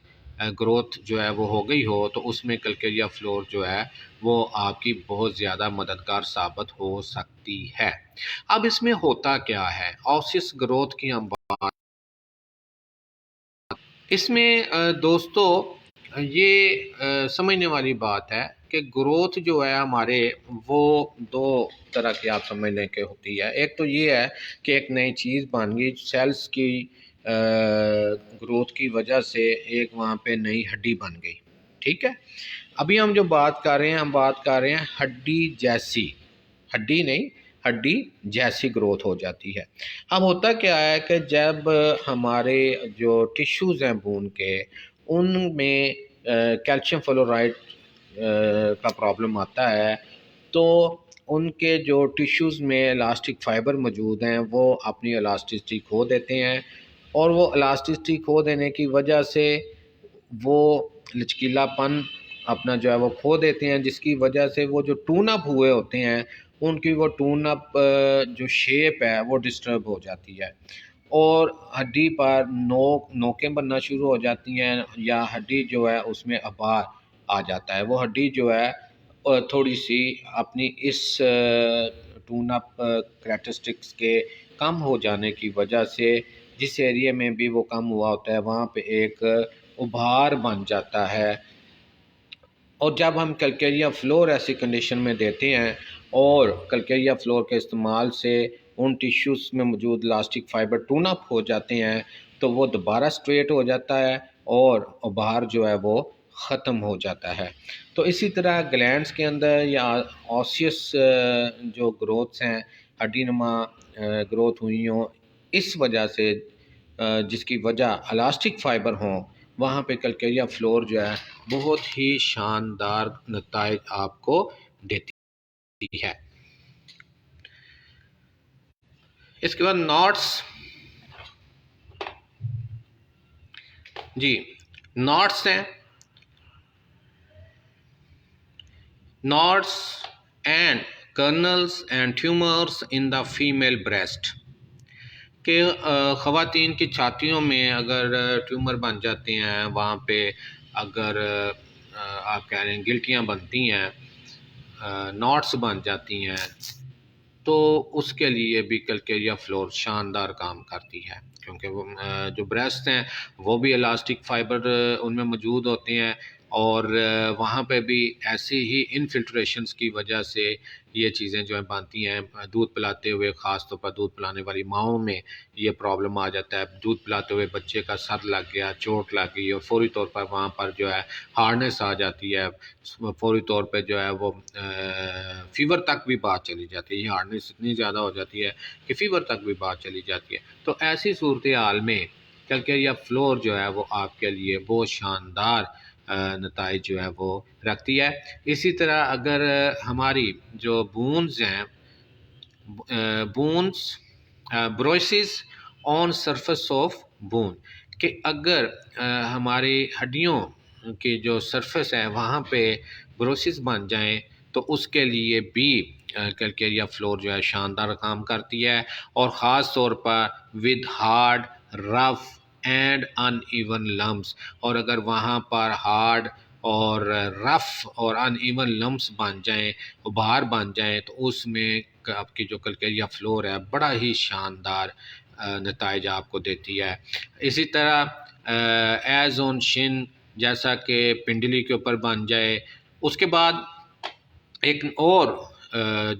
[SPEAKER 1] گروتھ جو ہے وہ ہو گئی ہو تو اس میں کلکیریا فلور جو ہے وہ آپ کی بہت زیادہ مددگار ثابت ہو سکتی ہے۔ اب اس میں ہوتا کیا ہے، آسیس گروتھ کی ہم بات، اس میں دوستو یہ سمجھنے والی بات ہے کہ گروتھ جو ہے ہمارے وہ دو طرح کی آپ سمجھ لیں کہ ہوتی ہے۔ ایک تو یہ ہے کہ ایک نئی چیز بن گئی، سیلز کی گروتھ کی وجہ سے ایک وہاں پہ نئی ہڈی بن گئی، ٹھیک ہے۔ ابھی ہم جو بات کر رہے ہیں، ہم بات کر رہے ہیں ہڈی جیسی، ہڈی نہیں، ہڈی جیسی گروتھ ہو جاتی ہے۔ اب ہوتا کیا ہے کہ جب ہمارے جو ٹیشوز ہیں بون کے ان میں کیلشیم فلورائڈ کا پرابلم آتا ہے تو ان کے جو ٹیشوز میں الاسٹک فائبر موجود ہیں وہ اپنی الاسٹسٹی کھو دیتے ہیں، اور وہ الاسٹسٹی کھو دینے کی وجہ سے وہ لچکیلا پن اپنا جو ہے وہ کھو دیتے ہیں، جس کی وجہ سے وہ جو ٹون اپ ہوئے ہوتے ہیں ان کی وہ ٹون اپ جو شیپ ہے وہ ڈسٹرب ہو جاتی ہے، اور ہڈی پر نوکیں بننا شروع ہو جاتی ہیں، یا ہڈی جو ہے اس میں آبار آ جاتا ہے۔ وہ ہڈی جو ہے تھوڑی سی اپنی اس ٹون اپ کریکٹرسٹکس کے کم ہو جانے کی وجہ سے جس ایریے میں بھی وہ کم ہوا ہوتا ہے وہاں پہ ایک ابھار بن جاتا ہے، اور جب ہم کلکیریا فلور ایسی کنڈیشن میں دیتے ہیں اور کلکیریا فلور کے استعمال سے ان ٹیشوز میں موجود الاسٹک فائبر ٹون اپ ہو جاتے ہیں تو وہ دوبارہ سٹریٹ ہو جاتا ہے اور ابھار جو ہے وہ ختم ہو جاتا ہے۔ تو اسی طرح گلینڈز کے اندر یا آسیس جو گروتھس ہیں، ہڈی نما گروتھ ہوئی ہوں، اس وجہ سے جس کی وجہ الاسٹک فائبر ہوں، وہاں پہ کلکیریا فلور جو ہے بہت ہی شاندار نتائج آپ کو دیتی ہے۔ اس کے بعد ناٹس، جی ناٹس ہیں، knots and kernels and tumours in the female breast, کہ خواتین کی چھاتیوں میں اگر ٹیومر بن جاتے ہیں، وہاں پہ اگر آپ کہہ رہے ہیں گلٹیاں بنتی ہیں، ناٹس بن جاتی ہیں، تو اس کے لیے بھی کلکیریا فلور شاندار کام کرتی ہے، کیونکہ وہ جو بریسٹ ہیں وہ بھی الاسٹک فائبر ان میں موجود ہوتے ہیں، اور وہاں پہ بھی ایسی ہی انفلٹریشنز کی وجہ سے یہ چیزیں جو ہیں بنتی ہیں۔ دودھ پلاتے ہوئے، خاص طور پر دودھ پلانے والی ماؤں میں یہ پرابلم آ جاتا ہے، دودھ پلاتے ہوئے بچے کا سر لگ گیا، چوٹ لگ گئی، اور فوری طور پر وہاں پر جو ہے ہارڈنس آ جاتی ہے، فوری طور پہ جو ہے وہ فیور تک بھی بات چلی جاتی ہے، یہ ہارڈنس اتنی زیادہ ہو جاتی ہے کہ فیور تک بھی بات چلی جاتی ہے۔ تو ایسی صورتحال میں کیلکیریا فلور جو ہے وہ آپ کے لیے بہت شاندار نتائج جو ہے وہ رکھتی ہے۔ اسی طرح اگر ہماری جو بونز ہیں، bones bruises on surface of bone, کہ اگر ہماری ہڈیوں کی جو سرفیس ہے وہاں پہ بروسز بن جائیں تو اس کے لیے بھی کیلکیریا فلور جو ہے شاندار کام کرتی ہے، اور خاص طور پر with hard, rough and uneven lumps, اور اگر وہاں پر ہارڈ اور رف اور ان ایون لمس بن جائیں، ابھار بن جائیں، تو اس میں آپ کی جو کیلکیریا فلور ہے بڑا ہی شاندار نتائج آپ کو دیتی ہے۔ اسی طرح ایز آن شن، جیسا کہ پنڈلی کے اوپر بن جائے۔ اس کے بعد ایک اور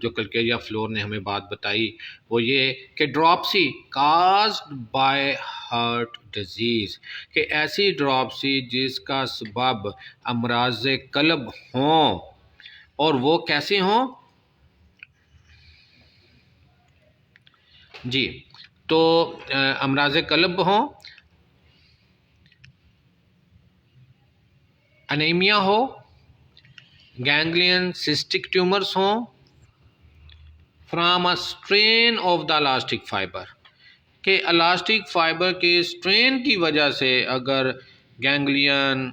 [SPEAKER 1] جو کیلکیریا فلور نے ہمیں بات بتائی وہ یہ کہ ڈراپسی کازڈ بائی ہارٹ ڈیزیز، کہ ایسی ڈراپسی جس کا سبب امراض قلب ہوں، اور وہ کیسے ہوں جی، تو امراض قلب ہوں، انیمیا ہو، گینگلین سسٹک ٹیومرز ہوں، from a strain of the elastic fibre, کہ الاسٹک فائبر کے اسٹرین کی وجہ سے اگر گینگلین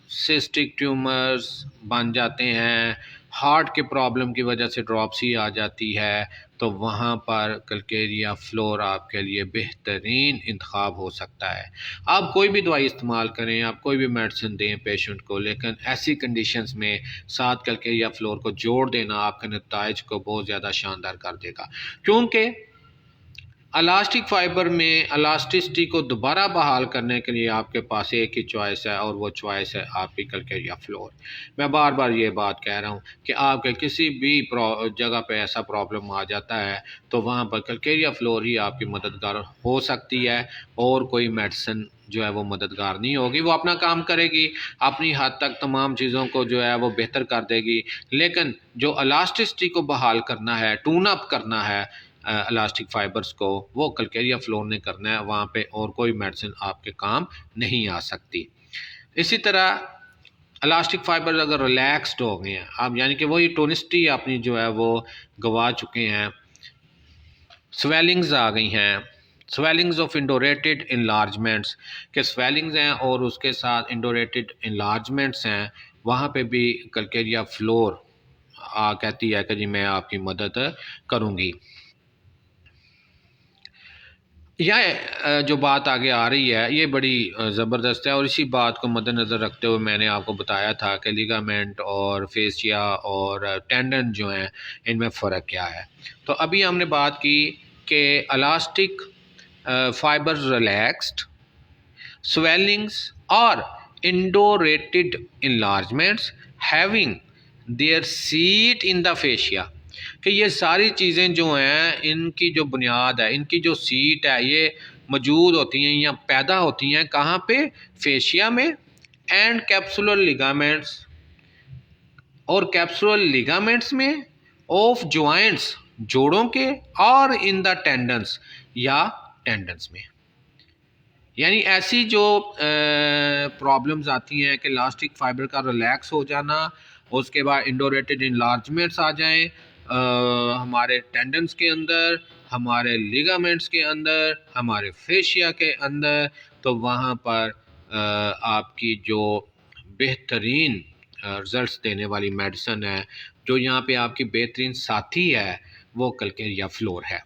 [SPEAKER 1] سسٹک ٹیومرز بن جاتے ہیں، ہارٹ کے پرابلم کی وجہ سے ڈراپسی آ جاتی ہے، تو وہاں پر کیلکیریا فلور آپ کے لیے بہترین انتخاب ہو سکتا ہے۔ آپ کوئی بھی دوائی استعمال کریں، آپ کوئی بھی میڈیسن دیں پیشنٹ کو، لیکن ایسی کنڈیشنز میں ساتھ کیلکیریا فلور کو جوڑ دینا آپ کے نتائج کو بہت زیادہ شاندار کر دے گا، کیونکہ الاسٹک فائبر میں الاسٹسٹی کو دوبارہ بحال کرنے کے لیے آپ کے پاس ایک ہی چوائس ہے، اور وہ چوائس ہے آپ کی کیلکیریا فلور۔ میں بار بار یہ بات کہہ رہا ہوں کہ آپ کے کسی بھی جگہ پہ ایسا پرابلم آ جاتا ہے تو وہاں پر کیلکیریا فلور ہی آپ کی مددگار ہو سکتی ہے، اور کوئی میڈیسن جو ہے وہ مددگار نہیں ہوگی۔ وہ اپنا کام کرے گی، اپنی حد تک تمام چیزوں کو جو ہے وہ بہتر کر دے گی، لیکن جو الاسٹسٹی کو بحال کرنا ہے، ٹون اپ کرنا ہے الاسٹک فائبرز کو، وہ کیلکیریا فلور نے کرنا ہے، وہاں پہ اور کوئی میڈیسن آپ کے کام نہیں آ سکتی۔ اسی طرح الاسٹک فائبر اگر ریلیکسڈ ہو گئے ہیں آپ، یعنی کہ وہی ٹونسٹی اپنی جو ہے وہ گوا چکے ہیں، سویلنگز آ گئی ہیں، سویلنگز آف انڈوریٹڈ انلارجمنٹس، کہ سویلنگز ہیں اور اس کے ساتھ انڈوریٹڈ انلارجمنٹس ہیں، وہاں پہ بھی کیلکیریا فلور کہتی ہے کہ جی میں آپ کی مدد کروں گی۔ یہ جو بات آگے آ رہی ہے یہ بڑی زبردست ہے، اور اسی بات کو مد نظر رکھتے ہوئے میں نے آپ کو بتایا تھا کہ لیگامنٹ اور فیسیا اور ٹینڈن جو ہیں ان میں فرق کیا ہے۔ تو ابھی ہم نے بات کی کہ الاسٹک فائبر ریلیکسڈ، سویلنگس اور انڈوریٹڈ انلارجمنٹس ہیونگ دیئر سیٹ ان دا فیشیا، کہ یہ ساری چیزیں جو ہیں ان کی جو بنیاد ہے، ان کی جو سیٹ ہے، یہ موجود ہوتی ہیں یا پیدا ہوتی ہیں کہاں پہ؟ فیشیا میں، اینڈ کیپسولر لیگامنٹس، اور کیپسولر لیگامنٹس میں، آف جوائنٹس جوڑوں کے، اور ان دا ٹینڈنس یا ٹینڈنس میں۔ یعنی ایسی جو پرابلمز آتی ہیں کہ الاسٹک فائبر کا ریلیکس ہو جانا، اس کے بعد انڈوریٹڈ انلارجمنٹس آ جائیں ہمارے ٹینڈنس کے اندر، ہمارے لیگامنٹس کے اندر، ہمارے فیشیا کے اندر، تو وہاں پر آپ کی جو بہترین رزلٹس دینے والی میڈیسن ہے، جو یہاں پہ آپ کی بہترین ساتھی ہے، وہ کیلکیریا فلور ہے۔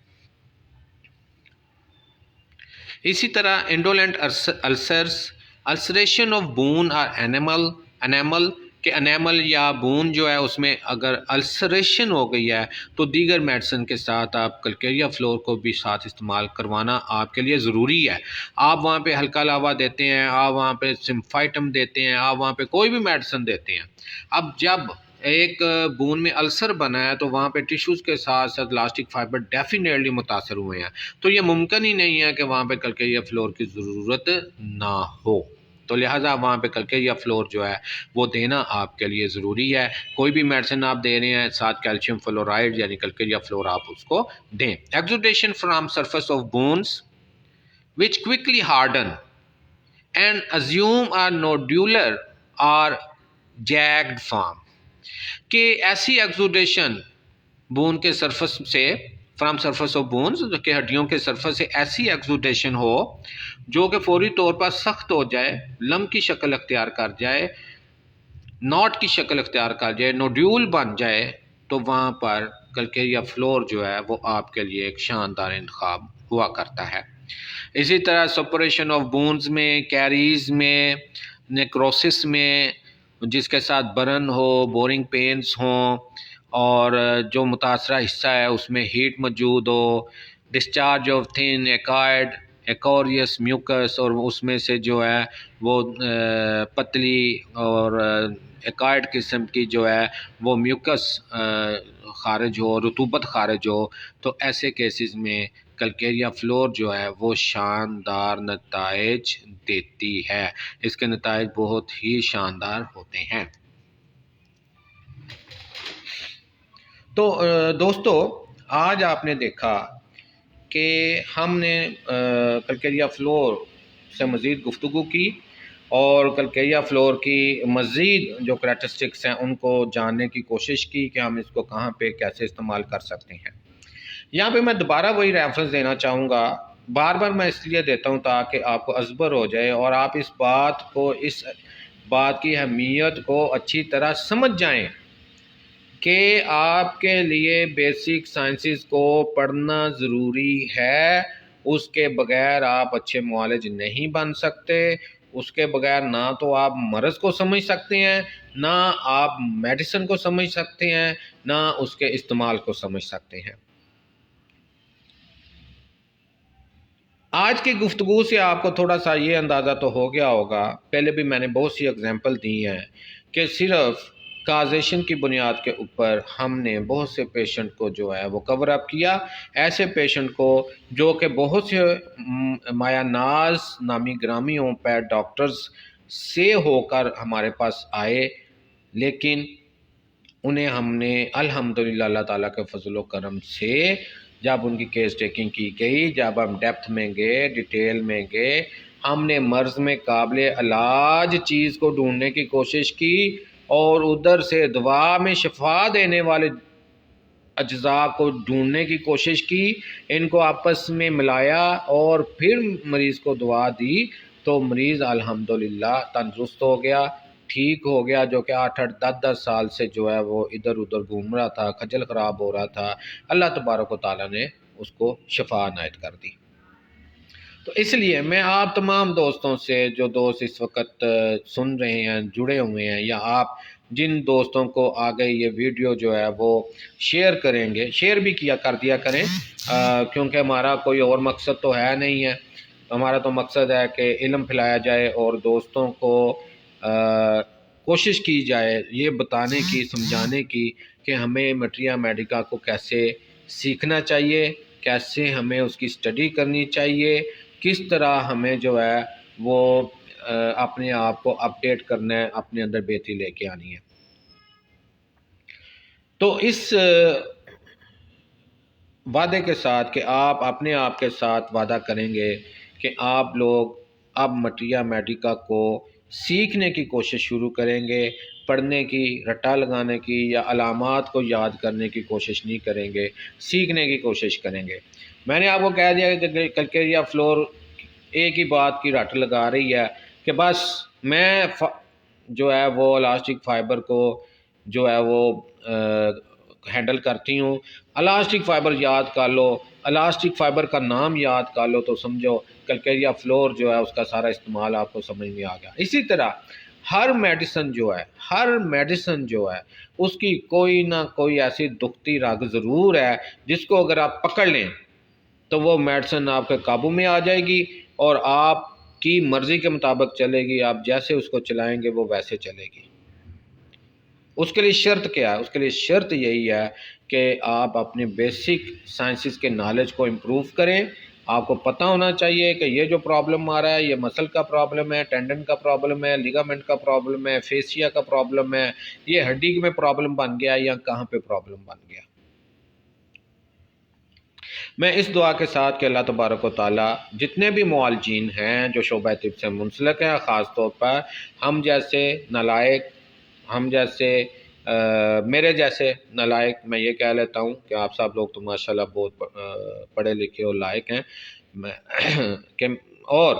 [SPEAKER 1] اسی طرح انڈولینٹ السرز، السریشن آف بون اور انیمل، کہ انیمل یا بون جو ہے اس میں اگر السریشن ہو گئی ہے تو دیگر میڈیسن کے ساتھ آپ کیلکیریا فلور کو بھی ساتھ استعمال کروانا آپ کے لیے ضروری ہے۔ آپ وہاں پہ ہلکا لاوا دیتے ہیں، آپ وہاں پہ سمفائٹم دیتے ہیں، آپ وہاں پہ کوئی بھی میڈیسن دیتے ہیں، اب جب ایک بون میں السر بنا ہے تو وہاں پہ ٹیشوز کے ساتھ ساتھ الاسٹک فائبر ڈیفینیٹلی متاثر ہوئے ہیں، تو یہ ممکن ہی نہیں ہے کہ وہاں پہ کیلکیریا فلور کی ضرورت نہ ہو، تو لہٰذا وہاں پہ کیلکیریا فلور جو ہے وہ دینا آپ کے لیے ضروری ہے۔ کوئی بھی میڈیسن آپ دے رہے ہیں ساتھ کیلشیم فلورائڈ یعنی کیلکیریا فلور آپ اس کو دیں۔ Exudation from surface of bones, which quickly harden and assume a nodular or jagged form. کہ ایسی ایکزوڈیشن بون کے سرفس سے فرام سرفس آف بونز کہ ہڈیوں کے سرفس سے ایسی ایکزوڈیشن ہو جو کہ فوری طور پر سخت ہو جائے، لم کی شکل اختیار کر جائے، ناٹ کی شکل اختیار کر جائے، نوڈیول بن جائے، تو وہاں پر کلکیریا فلور جو ہے وہ آپ کے لیے ایک شاندار انتخاب ہوا کرتا ہے۔ اسی طرح سپریشن آف بونز میں، کیریز میں، نیکروسس میں، جس کے ساتھ برن ہو، بورنگ پینز ہوں، اور جو متاثرہ حصہ ہے اس میں ہیٹ موجود ہو، ڈسچارج آف تھن ایکائڈ ایکوریس میوکس، اور اس میں سے جو ہے وہ پتلی اور ایکائڈ قسم کی جو ہے وہ میوکس خارج ہو، رطوبت خارج ہو، تو ایسے کیسز میں کلکیریا فلور جو ہے وہ شاندار نتائج دیتی ہے۔ اس کے نتائج بہت ہی شاندار ہوتے ہیں۔ تو دوستو، آج آپ نے دیکھا کہ ہم نے کلکیریا فلور سے مزید گفتگو کی اور کلکیریا فلور کی مزید جو کریکٹرسٹکس ہیں ان کو جاننے کی کوشش کی کہ ہم اس کو کہاں پہ کیسے استعمال کر سکتے ہیں۔ یہاں پہ میں دوبارہ وہی ریفرنس دینا چاہوں گا، بار بار میں اس لیے دیتا ہوں تاکہ آپ کو ازبر ہو جائے اور آپ اس بات کی اہمیت کو اچھی طرح سمجھ جائیں کہ آپ کے لیے بیسک سائنسز کو پڑھنا ضروری ہے۔ اس کے بغیر آپ اچھے معالج نہیں بن سکتے، اس کے بغیر نہ تو آپ مرض کو سمجھ سکتے ہیں، نہ آپ میڈیسن کو سمجھ سکتے ہیں، نہ اس کے استعمال کو سمجھ سکتے ہیں۔ آج کی گفتگو سے آپ کو تھوڑا سا یہ اندازہ تو ہو گیا ہوگا، پہلے بھی میں نے بہت سی اگزامپل دی ہیں کہ صرف کازیشن کی بنیاد کے اوپر ہم نے بہت سے پیشنٹ کو جو ہے وہ کور اپ کیا، ایسے پیشنٹ کو جو کہ بہت سے مایا ناز نامی گرامی ہومیوپیتھ ڈاکٹرز سے ہو کر ہمارے پاس آئے، لیکن انہیں ہم نے الحمدللہ اللہ تعالیٰ کے فضل و کرم سے جب ان کی کیس ٹیکنگ کی گئی، جب ہم ڈیپتھ میں گئے، ڈیٹیل میں گئے، ہم نے مرض میں قابل علاج چیز کو ڈھونڈنے کی کوشش کی اور ادھر سے دوا میں شفا دینے والے اجزاء کو ڈھونڈنے کی کوشش کی، ان کو آپس میں ملایا اور پھر مریض کو دوا دی، تو مریض الحمدللہ تندرست ہو گیا، ٹھیک ہو گیا، جو کہ 8-10 سال سے جو ہے وہ ادھر ادھر گھوم رہا تھا، خجل خراب ہو رہا تھا، اللہ تبارک و تعالیٰ نے اس کو شفا عنایت کر دی۔ تو اس لیے میں آپ تمام دوستوں سے، جو دوست اس وقت سن رہے ہیں، جڑے ہوئے ہیں، یا آپ جن دوستوں کو آگے یہ ویڈیو جو ہے وہ شیئر کریں گے، شیئر بھی کر دیا کریں، کیونکہ ہمارا کوئی اور مقصد تو ہے نہیں ہے، ہمارا تو مقصد ہے کہ علم پھیلایا جائے اور دوستوں کو کوشش کی جائے یہ بتانے کی، سمجھانے کی کہ ہمیں میٹریا میڈیکا کو کیسے سیکھنا چاہیے، کیسے ہمیں اس کی اسٹڈی کرنی چاہیے، کس طرح ہمیں جو ہے وہ اپنے آپ کو اپڈیٹ کرنا ہے، اپنے اندر بہتری لے کے آنی ہے۔ تو اس وعدے کے ساتھ کہ آپ اپنے آپ کے ساتھ وعدہ کریں گے کہ آپ لوگ اب میٹریا میڈیکا کو سیکھنے کی کوشش شروع کریں گے، پڑھنے کی، رٹا لگانے کی یا علامات کو یاد کرنے کی کوشش نہیں کریں گے، سیکھنے کی کوشش کریں گے۔ میں نے آپ کو کہہ دیا کہ کلکیریا فلور ایک ہی بات کی رٹ لگا رہی ہے کہ بس میں جو ہے وہ الاسٹک فائبر کو جو ہے وہ ہینڈل کرتی ہوں، الاسٹک فائبر یاد کر لو، الاسٹک فائبر کا نام یاد کر لو، تو سمجھو کلکیریا فلور جو ہے اس کا سارا استعمال آپ کو سمجھ میں آ گیا۔ اسی طرح ہر میڈیسن جو ہے اس کی کوئی نہ کوئی ایسی دکھتی رگ ضرور ہے جس کو اگر آپ پکڑ لیں تو وہ میڈیسن آپ کے قابو میں آ جائے گی اور آپ کی مرضی کے مطابق چلے گی، آپ جیسے اس کو چلائیں گے وہ ویسے چلے گی۔ اس کے لیے شرط کیا ہے؟ اس کے لیے شرط یہی ہے کہ آپ اپنے بیسک سائنسز کے نالج کو امپروو کریں۔ آپ کو پتہ ہونا چاہیے کہ یہ جو پرابلم آ رہا ہے یہ مسل کا پرابلم ہے، ٹینڈن کا پرابلم ہے، لیگامنٹ کا پرابلم ہے، فیسیا کا پرابلم ہے، یہ ہڈی میں پرابلم بن گیا یا کہاں پہ پرابلم بن گیا۔ میں اس دعا کے ساتھ کہ اللہ تبارک و تعالیٰ جتنے بھی معالجین ہیں جو شعبہ طب سے منسلک ہیں، خاص طور پر ہم جیسے نالائق، ہم جیسے میرے جیسے نالائق، میں یہ کہہ لیتا ہوں کہ آپ سب لوگ تو ماشاءاللہ بہت پڑھے لکھے اور لائق ہیں، کہ اور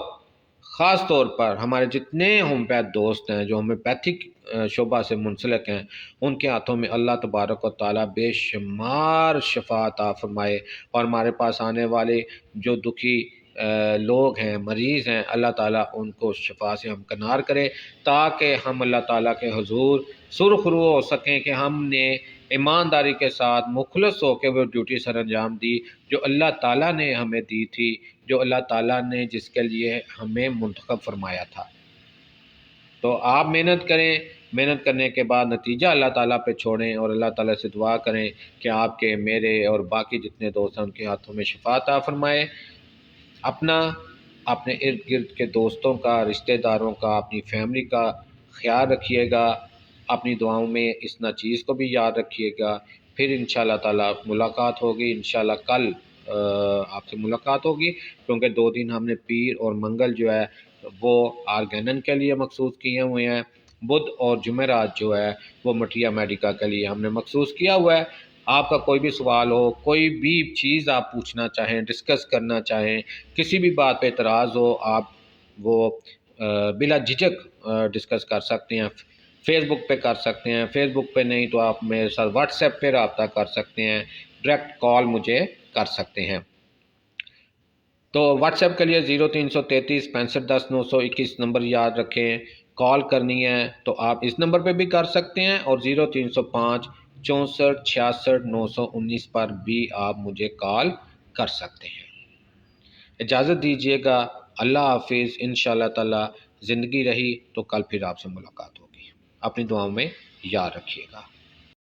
[SPEAKER 1] خاص طور پر ہمارے جتنے ہومیوپیتھ دوست ہیں جو ہومیوپیتھک شعبہ سے منسلک ہیں، ان کے ہاتھوں میں اللہ تبارک و تعالیٰ بے شمار شفا عطا فرمائے، اور ہمارے پاس آنے والے جو دکھی لوگ ہیں، مریض ہیں، اللہ تعالیٰ ان کو شفا سے ہمکنار کرے، تاکہ ہم اللہ تعالیٰ کے حضور سرخ رو ہو سکیں کہ ہم نے ایمانداری کے ساتھ مخلص ہو کے وہ ڈیوٹی سر انجام دی جو اللہ تعالیٰ نے ہمیں دی تھی، جو اللہ تعالیٰ نے جس کے لیے ہمیں منتخب فرمایا تھا۔ تو آپ محنت کریں، محنت کرنے کے بعد نتیجہ اللہ تعالیٰ پہ چھوڑیں، اور اللہ تعالیٰ سے دعا کریں کہ آپ کے، میرے اور باقی جتنے دوست ہیں ان کے ہاتھوں میں شفا عطا فرمائے۔ اپنا، اپنے ارد گرد کے دوستوں کا، رشتہ داروں کا، اپنی فیملی کا خیال رکھیے گا، اپنی دعاؤں میں اس چیز کو بھی یاد رکھیے گا۔ پھر انشاءاللہ تعالیٰ ملاقات ہوگی، انشاءاللہ کل آپ سے ملاقات ہوگی، کیونکہ 2 دن ہم نے پیر اور منگل جو ہے وہ آرگینن کے لیے مخصوص کیے ہوئے ہیں، بدھ اور جمعرات جو ہے وہ مٹیا میڈیکا کے لیے ہم نے مخصوص کیا ہوا ہے۔ آپ کا کوئی بھی سوال ہو، کوئی بھی چیز آپ پوچھنا چاہیں، ڈسکس کرنا چاہیں، کسی بھی بات پہ اعتراض ہو، آپ وہ بلا جھجک ڈسکس کر سکتے ہیں، فیس بک پہ کر سکتے ہیں، فیس بک پہ نہیں تو آپ میرے ساتھ واٹس ایپ پہ رابطہ کر سکتے ہیں، ڈائریکٹ کال مجھے کر سکتے ہیں۔ تو واٹس ایپ کے لیے 0333 65 10 921 نمبر یاد رکھیں، کال کرنی ہے تو آپ اس نمبر پہ بھی کر سکتے ہیں، اور 0305 64 66 919 پر بھی آپ مجھے کال کر سکتے ہیں۔ اجازت دیجیے گا، اللہ حافظ، انشاءاللہ تعالی زندگی رہی تو کل پھر آپ سے ملاقات ہوگی۔ اپنی دعاؤں میں یاد رکھیے گا۔